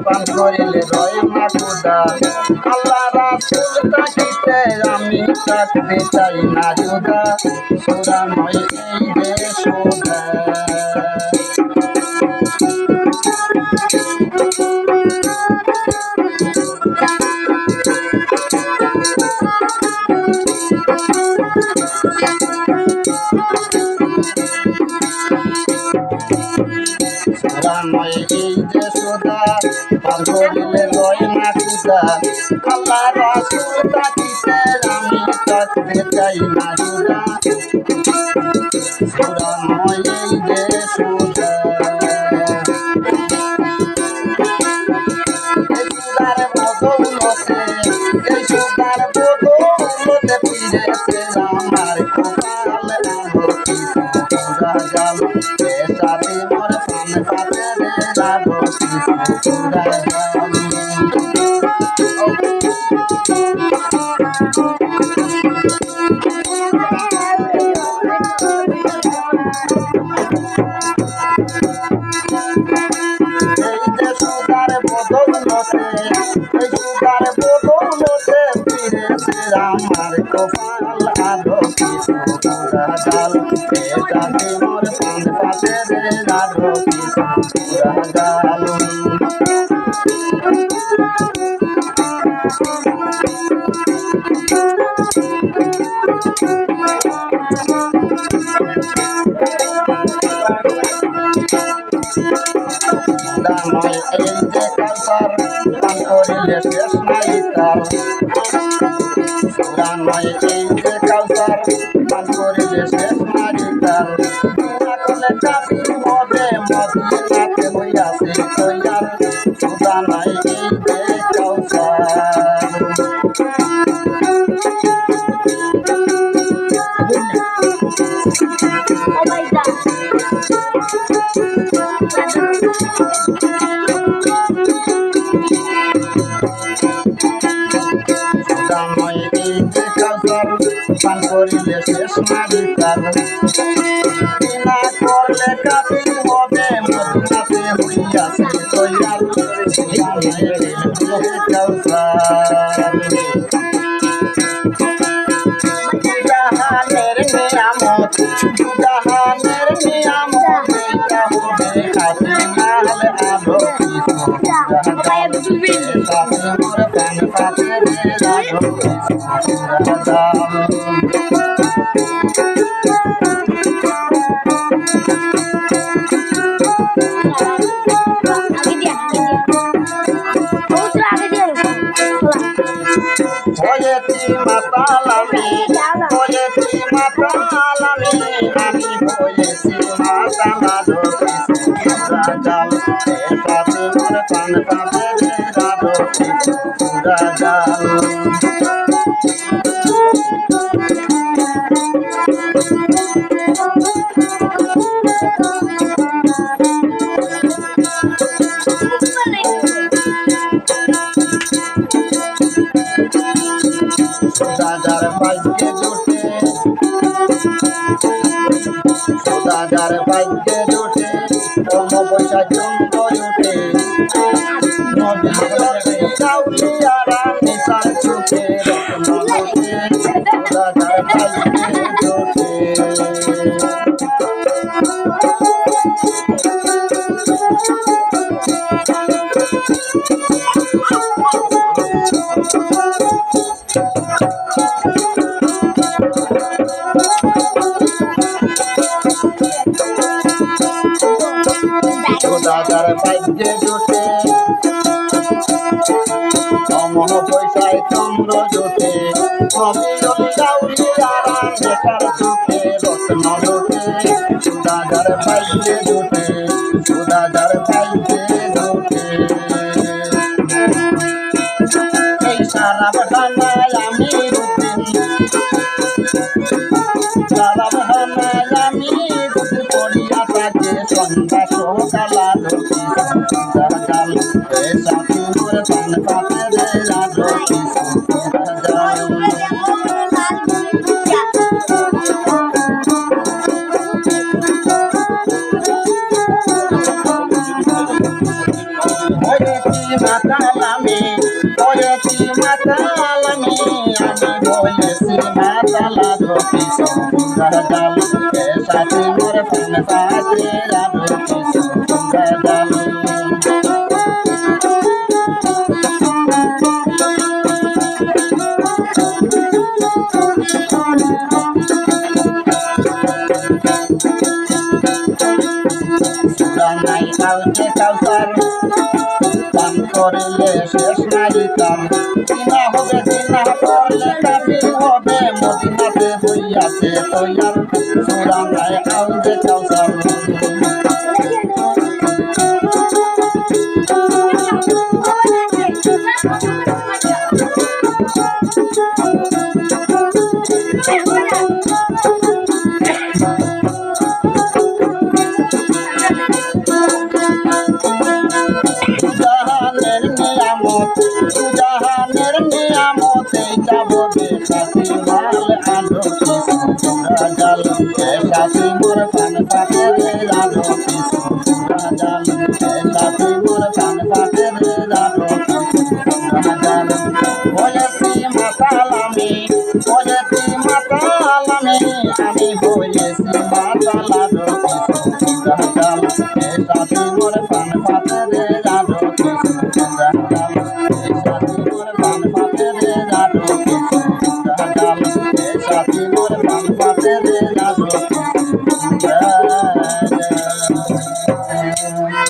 পান করিলে রয় না খুদা আল্লাহ রাসূল তাকিতে আমি থাকতে চাই না জুদা সুরা নয় এই যে সুদা করিলে রয় না খুদা আল্লাহ রাসূল তাকিতে আমি থাকতে চাই না জুদা সুরা নয় এই যে সুদা এই সুদার বদৌলতে ফিরেছে আমার কপাল আমার কিছু পুরা গেল সাথে মোর সামনে সাথে রে রাধো কিছু পুরা আমার কপাল আধো কিছু পুরা গাল এটাতে মোর পান পাতে রে আধো কিছু পুরা গাল দাময় এই যে কালসার পান করিলে শেষ নাই তার নয় এই যে কালসার পান করিলে শেষ নাই তার করলে চাবি হবে মদিনাতে হইয়াছে তৈয়ার সুদা নাই এই যে পান করিলে শেষ নাই তার বিনা করলে কাবি হবে মদিনাতে হইয়াছে তৈয়ার জাহানের নিয়ামত জাহানের নিয়ামত এটা হবে খাতি মাল আলো কিছু মোর পান পাতে রে রাধো মাতালামি আমি হয়েছি মাতালা জাল সাথে মোর পান পাতে রে রাধো কিছু পুরা জাল সদাদার ভাগ্যে জোটে সদাদার ভাগ্যে জোটে কম পয়সা চন্দ্র জোটে নদীর চাউলিয়ারা নিশার চোখে রত্ন জোটে সদাদার ভাগ্যে জোটে সদাদার ভাগ্যে জোটে কম পয়সায় চন্দ্র জোটে সবই গাউরিয়ারা দেখার চোখে রত্ন লোটে সুদাদার পাইতে জোটে সুদাদার পাইতে জোটে এই সারা বাহানায় আমি রুটিন সারা বাহানায় আমি রুটিন পড়িয়া থাকে সন্ধ্যা সকাল আলোকি জাল এ সাথী মোর পান পাতে রে আলোকি মাতালামি করেছি মাতালামি আমি বলেছি মাতালা ধরছি সুন্দর জাল এ সাথে মোর পান পাতে ধরছি সুন্দর জাল নাই কাউকে কাউসার পান করিলে শেষ নাই কাম দিনা হবে দিনা করলে কাবিল হবে মদিনাতে হইয়াছে তৈয়ার সুরা নাই কাউকে কাউসার জাহানের নিয়ামতে যাব বেশাতি মাল আলো কি সুন্দর জাল বেশাতি মোর পান পাতে রে আলো কি সুন্দর জাল বেশাতি মোর পান পাতে রে আলো কি সুন্দর জাল বলেছি মাতালামি আমি বলেছি মাতালা কি সুন্দর জাল বেশাতি মোর পান পাতে রে আলো কি সুন্দর জাল